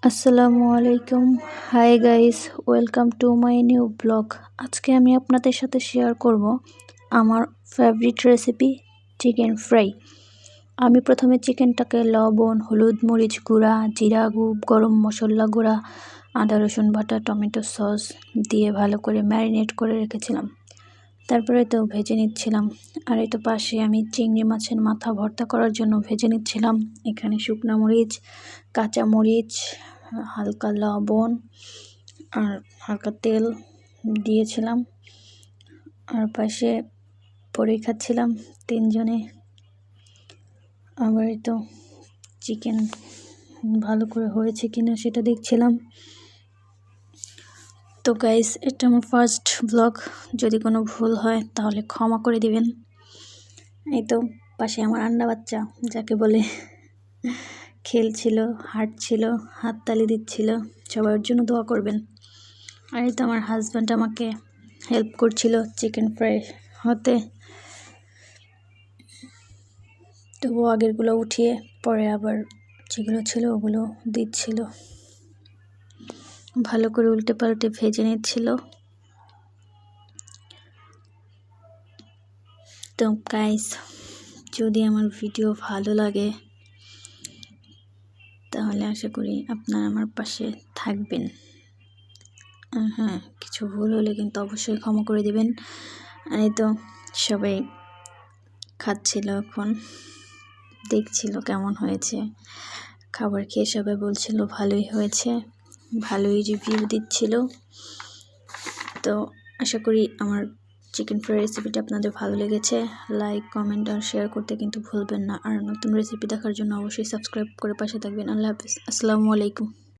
আসসালামু আলাইকুম। Hi guys, welcome to my new blog. আজকে আমি আপনাদের সাথে শেয়ার করব আমার ফেভারিট রেসিপি চিকেন ফ্রাই। আমি প্রথমে চিকেনটাকে লবণ, হলুদ, মরিচ গুঁড়া, জিরা গরম মশলা গুঁড়া, আদা রসুন বাটা, টমেটো সস দিয়ে ভালো করে ম্যারিনেট করে রেখেছিলাম। তারপরে তো ভেজে নিচ্ছিলাম। আর এই তো পাশে আমি চিংড়ি মাছের মাথা ভর্তা করার জন্য ভেজে নিচ্ছিলাম। এখানে শুকনো মরিচ, কাঁচা মরিচ, হালকা লবণ আর হালকা তেল দিয়েছিলাম। আর পাশে পরে খাচ্ছিলাম তিনজনে। আবার তো চিকেন ভালো করে হয়েছে কিনা সেটা দেখছিলাম। তো গাইস, এটা আমার ফার্স্ট ব্লগ, যদি কোনো ভুল হয় তাহলে ক্ষমা করে দিবেন। এই তো পাশে আমার আন্ডা বাচ্চা, যাকে বলে, খেলছিল, হাঁটছিল, হাততালি দিচ্ছিল। সবার জন্য দোয়া করবেন। আর এই তো আমার হাজব্যান্ড আমাকে হেল্প করছিল চিকেন ফ্রাই হতে। তো ও আগেরগুলো উঠিয়ে পরে আবার যেগুলো ছিল ওগুলো দিচ্ছিল, ভালো করে উল্টে পাল্টে ভেজে নিচ্ছিল। তো গাইস, যদি আমার ভিডিও ভালো লাগে তাহলে আশা করি আপনারা আমার পাশে থাকবেন। হ্যাঁ, কিছু ভুল হলে কিন্তু অবশ্যই ক্ষমা করে দিবেন। আর এই তো সবাই খাচ্ছিল, এখন দেখছিল কেমন হয়েছে। খাবার খেয়ে সবাই বলছিল ভালোই হয়েছে, ভালোই রিভিউ দিচ্ছিল। তো আশা করি আমার চিকেন ফ্রাই রেসিপিটা আপনাদের ভালো লেগেছে। লাইক, কমেন্ট আর শেয়ার করতে কিন্তু ভুলবেন না। আর নতুন রেসিপি দেখার জন্য অবশ্যই সাবস্ক্রাইব করে পাশে থাকবেন। আল্লাহ হাফিজ, আসসালামু আলাইকুম।